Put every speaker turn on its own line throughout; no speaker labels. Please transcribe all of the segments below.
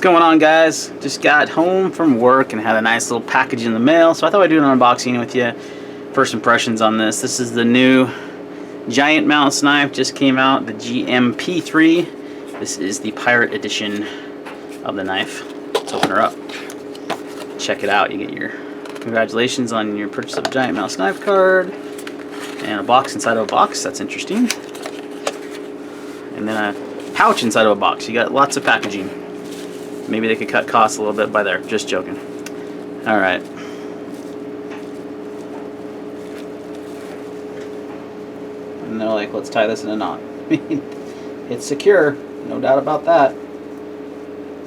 going on, guys? Just got home from work and had a nice little package in the mail, so I thought I'd do an unboxing with you. First impressions on this. This is the new GiantMouse knife, just came out, the GMP3. This is the pirate edition of the knife. Let's open her up. Check it out. You get your congratulations on your purchase of a GiantMouse knife card and a box inside of a box. That's interesting. And then a pouch inside of a box. You got lots of packaging. Maybe they could cut costs a little bit by there. Just joking. Alright. And they're like, let's tie this in a knot. It's secure. No doubt about that.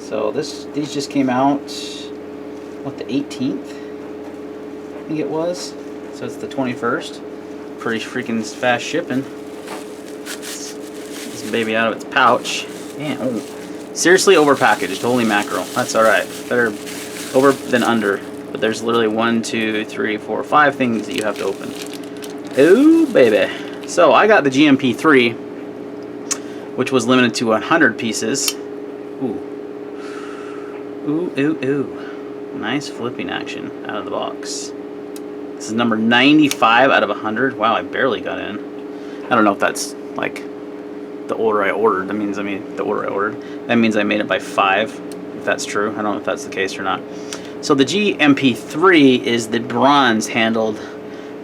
So these just came out, what, the 18th? I think it was. So it's the 21st. Pretty freaking fast shipping. This baby out of its pouch. Man, oh. Seriously overpackaged, holy mackerel. That's alright. Better over than under. But there's literally 1, 2, 3, 4, 5 things that you have to open. Ooh, baby. So I got the GMP3, which was limited to 100 pieces. Ooh. Ooh, ooh, ooh. Nice flipping action out of the box. This is number 95 out of 100. Wow, I barely got in. I don't know if that's like the order I ordered. That means, the order I ordered. That means I made it by 5, if that's true. I don't know if that's the case or not. So the GMP3 is the bronze handled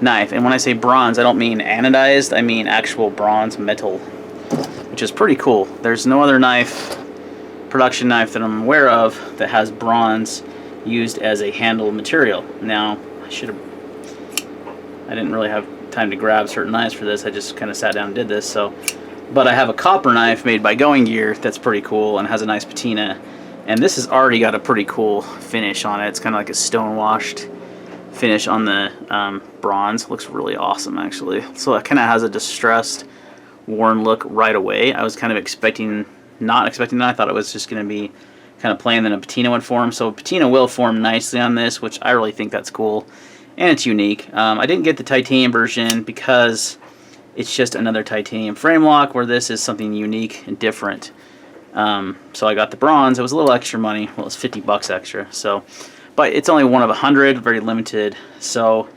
knife. And when I say bronze, I don't mean anodized. I mean actual bronze metal, which is pretty cool. There's no other knife, production knife that I'm aware of that has bronze used as a handle material. Now, I didn't really have time to grab certain knives for this. I just kind of sat down and did this. But I have a copper knife made by Going Gear that's pretty cool and has a nice patina. And this has already got a pretty cool finish on it. It's kind of like a stone-washed finish on the bronze. Looks really awesome, actually. So it kind of has a distressed, worn look right away. I was kind of not expecting that. I thought it was just going to be kind of plain, then a patina would form. So patina will form nicely on this, which I really think that's cool. And it's unique. I didn't get the titanium version because it's just another titanium frame lock, where this is something unique and different. So I got the bronze. It was a little extra money. Well, it's 50 bucks extra. So, but it's only one of 100, very limited. So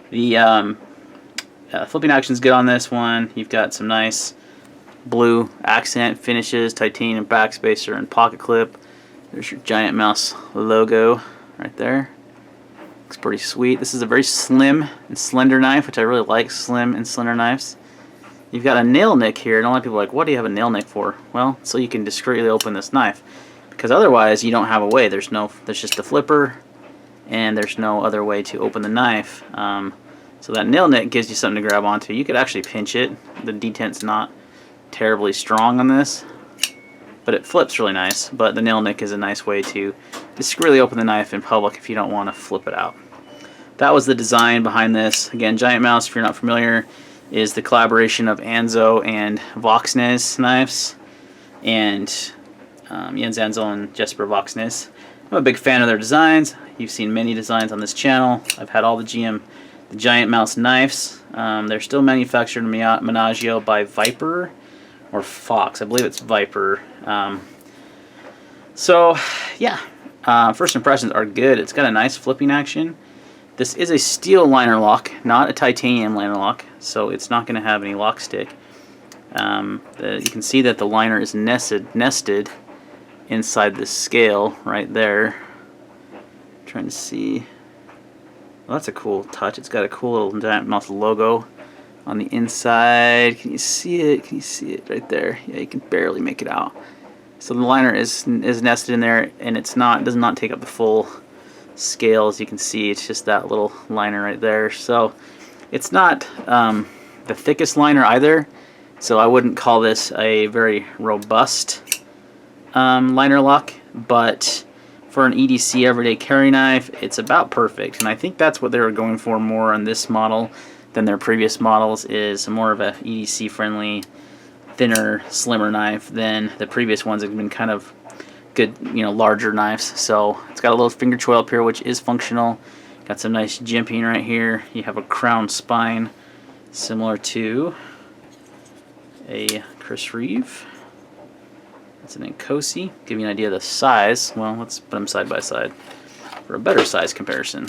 the flipping action's good on this one. You've got some nice blue accent finishes, titanium backspacer and pocket clip. There's your GiantMouse logo right there. Looks pretty sweet. This is a very slim and slender knife, which I really like, slim and slender knives. You've got a nail nick here, and a lot of people are like, what do you have a nail nick for? Well, so you can discreetly open this knife, because otherwise you don't have a way. There's just the flipper, and there's no other way to open the knife. So that nail nick gives you something to grab onto. You could actually pinch it. The detent's not terribly strong on this, but it flips really nice. But the nail nick is a nice way to discreetly open the knife in public if you don't want to flip it out. That was the design behind this. Again, GiantMouse, if you're not familiar, is the collaboration of Anzo and Voxnes knives, and Jens Anzo and Jesper Voxnes. I'm a big fan of their designs. You've seen many designs on this channel. I've had all the GiantMouse knives. They're still manufactured in Menagio by Viper or Fox. I believe it's Viper. So yeah, first impressions are good. It's got a nice flipping action. This is a steel liner lock, not a titanium liner lock, so it's not going to have any lock stick. You can see that the liner is nested inside the scale right there. I'm trying to see. Well, that's a cool touch. It's got a cool little GiantMouse logo on the inside. Can you see it? Can you see it right there? Yeah, you can barely make it out. So the liner is nested in there, and does not take up the full scale. As you can see, it's just that little liner right there. So it's not the thickest liner either, so I wouldn't call this a very robust liner lock, but for an EDC everyday carry knife, it's about perfect. And I think that's what they were going for more on this model than their previous models, is more of a EDC friendly, thinner, slimmer knife than the previous ones have been kind of good, larger knives. So it's got a little finger choil up here, which is functional. Got some nice jimping right here. You have a crown spine similar to a Chris Reeve It's an Inkosi. Give you an idea of the size. Well, let's put them side by side for a better size comparison.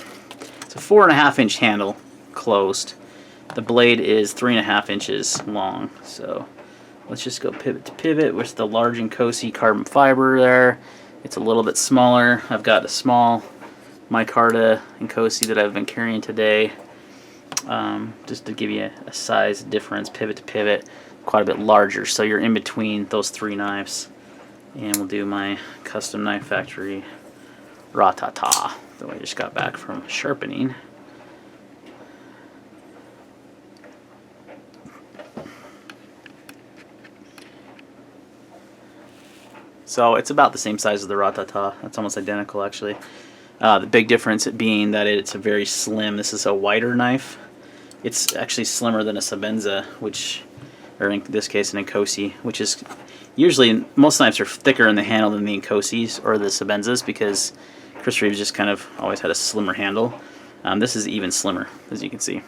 It's a 4.5 inch handle, closed. The blade is 3.5 inches long. So let's just go pivot to pivot with the large Inkosi carbon fiber there. It's a little bit smaller. I've got a small micarta Inkosi that I've been carrying today. Just to give you a size difference, pivot to pivot, quite a bit larger. So you're in between those three knives. And we'll do my custom knife factory Ratata that I just got back from sharpening. So it's about the same size as the Ratata. It's almost identical, actually. The big difference being that it's a very slim. This is a wider knife. It's actually slimmer than a Sabenza, which, or in this case, an Inkosi, which is usually most knives are thicker in the handle than the Inkosis or the Sabenzas because Chris Reeves just kind of always had a slimmer handle. This is even slimmer, as you can see.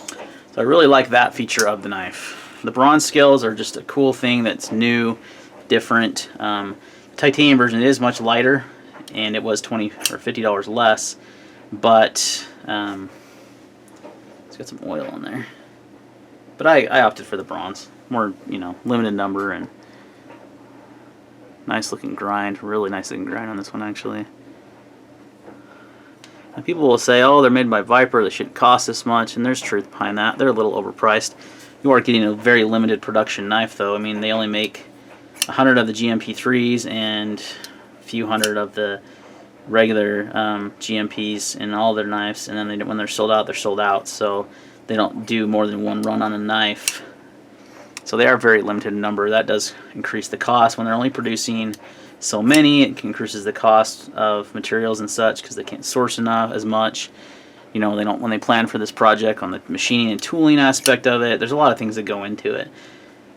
So I really like that feature of the knife. The bronze scales are just a cool thing that's new, different. The titanium version is much lighter, and it was $20 or $50 less, but it's got some oil in there. But I opted for the bronze. More, limited number and nice looking grind. Really nice looking grind on this one, actually. Now, people will say, oh, they're made by Viper, they shouldn't cost this much, and there's truth behind that. They're a little overpriced. You are getting a very limited production knife, though. I mean, they only make 100 of the GMP3s and a few hundred of the regular GMPs in all their knives, and then when they're sold out, they're sold out. So they don't do more than one run on a knife. So they are very limited in number. That does increase the cost. When they're only producing so many, it increases the cost of materials and such because they can't source enough as much. They don't, when they plan for this project on the machining and tooling aspect of it, there's a lot of things that go into it.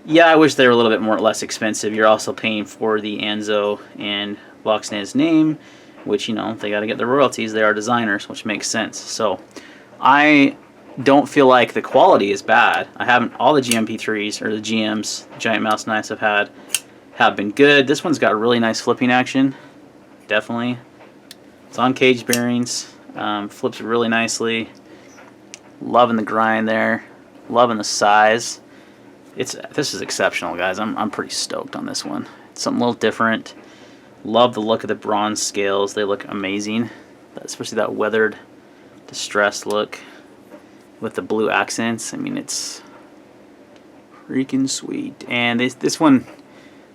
Yeah, I wish they were a little bit less expensive. You're also paying for the Anzo and Voxnay's name, which, they got to get their royalties. They are designers, which makes sense. So I don't feel like the quality is bad. All the GMP3s or the GMs, GiantMouse knives I've had, have been good. This one's got really nice flipping action, definitely. It's on cage bearings, flips really nicely. Loving the grind there, loving the size. This is exceptional, guys. I'm pretty stoked on this one. It's something a little different. Love the look of the bronze scales. They look amazing, especially that weathered, distressed look with the blue accents. I mean, it's freaking sweet. And this one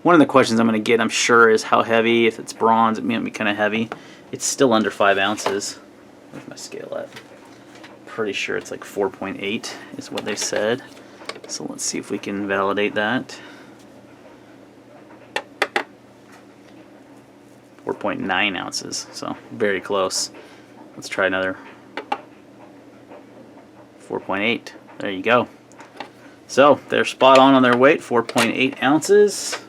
of the questions I'm going to get, I'm sure, is how heavy. If it's bronze, it might be kind of heavy. It's still under 5 ounces. Where's my scale at? Pretty sure it's like 4.8 is what they said. So let's see if we can validate that. 4.9 ounces, so very close. Let's try another. 4.8. There you go. So they're spot on their weight, 4.8 ounces.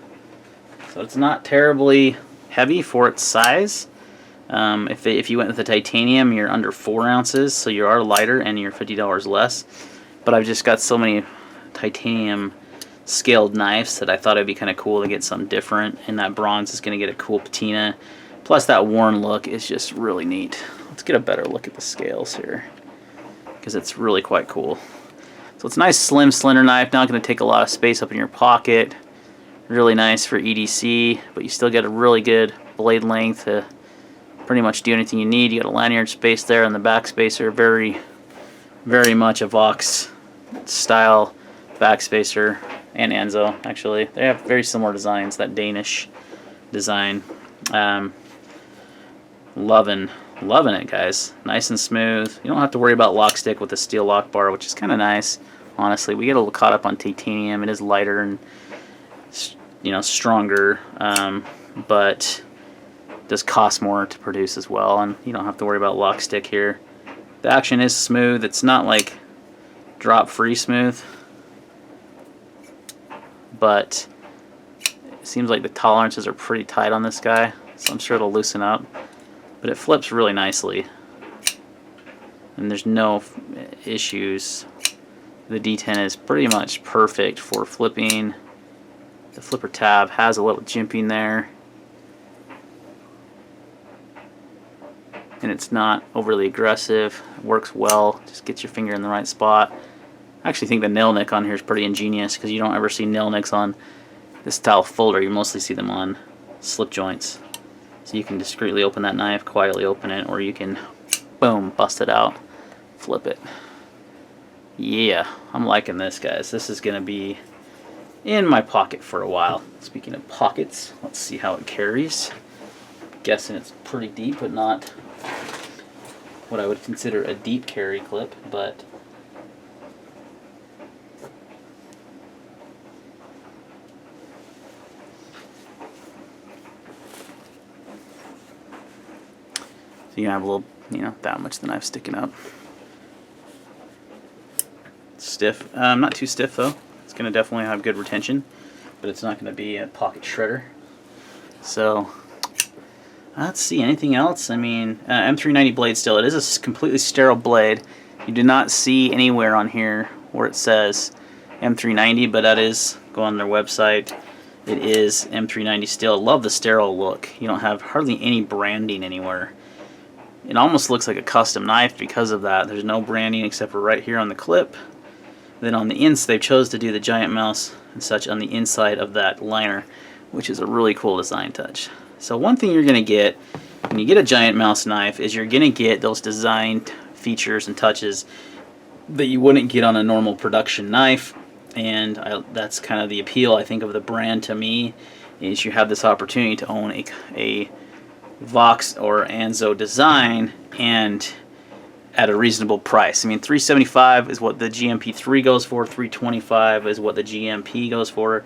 So it's not terribly heavy for its size. If you went with the titanium, you're under 4 ounces, so you are lighter and you're $50 less. But I've just got so many titanium scaled knives that I thought it'd be kind of cool to get something different, and that bronze is going to get a cool patina. Plus that worn look is just really neat. Let's get a better look at the scales here, because it's really quite cool. So it's a nice slim slender knife, not going to take a lot of space up in your pocket. Really nice for EDC, but you still get a really good blade length to pretty much do anything you need. You got a lanyard space there, and the back spacer, very, very much a Vox style backspacer, and Anzo, actually. They have very similar designs, that Danish design. Loving it, guys. Nice and smooth. You don't have to worry about lock stick with the steel lock bar, which is kind of nice, honestly. We get a little caught up on titanium. It is lighter and, stronger, but it does cost more to produce as well, and you don't have to worry about lock stick here. The action is smooth. It's not like drop free smooth, but it seems like the tolerances are pretty tight on this guy, so I'm sure it'll loosen up. But it flips really nicely, and there's no issues. The D10 is pretty much perfect for flipping The flipper tab has a little jimping there, and it's not overly aggressive. It works well. Just get your finger in the right spot. I actually think the nail nick on here is pretty ingenious because you don't ever see nail nicks on this style folder. You mostly see them on slip joints. So you can discreetly open that knife, quietly open it, or you can, boom, bust it out, flip it. Yeah, I'm liking this, guys. This is going to be in my pocket for a while. Speaking of pockets, let's see how it carries. Guessing it's pretty deep, but not what I would consider a deep carry clip, but so you have a little, that much the knife sticking out. Stiff. Not too stiff though. It's going to definitely have good retention, but it's not going to be a pocket shredder. So let's see, anything else? I mean, M390 blade still. It is a completely sterile blade. You do not see anywhere on here where it says M390, but that is, go on their website. It is M390 still. Love the sterile look. You don't have hardly any branding anywhere. It almost looks like a custom knife because of that. There's no branding except for right here on the clip. Then on the inside, they chose to do the GiantMouse and such on the inside of that liner, which is a really cool design touch. So one thing you're going to get when you get a GiantMouse knife is you're going to get those design features and touches that you wouldn't get on a normal production knife, and that's kind of the appeal, I think, of the brand to me, is you have this opportunity to own a Vox or Anzo design and at a reasonable price. I mean, $375 is what the GMP3 goes for, $325 is what the GMP goes for.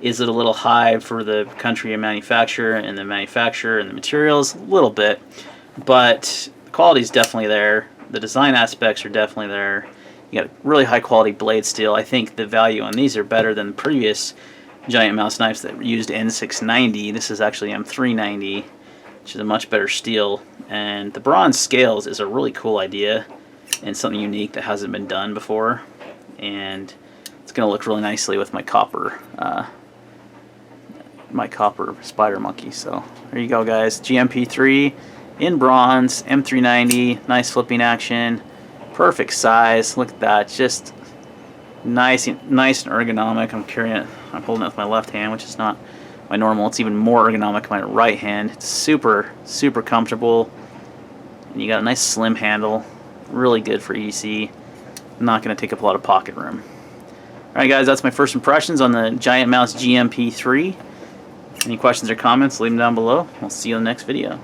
Is it a little high for the country of manufacture and the materials? A little bit, but the quality is definitely there. The design aspects are definitely there. You got a really high quality blade steel. I think the value on these are better than the previous GiantMouse knives that used N690. This is actually M390, which is a much better steel. And the bronze scales is a really cool idea and something unique that hasn't been done before. And it's going to look really nicely with my copper spider monkey. So there you go, guys. GMP3 in bronze, M390, nice flipping action, perfect size. Look at that, just nice and ergonomic. I'm holding it with my left hand, which is not my normal. It's even more ergonomic with my right hand. It's super comfortable, and you got a nice slim handle, really good for EDC. Not going to take up a lot of pocket room. Alright guys, that's my first impressions on the GiantMouse GMP3. Any questions or comments, leave them down below. We'll see you in the next video.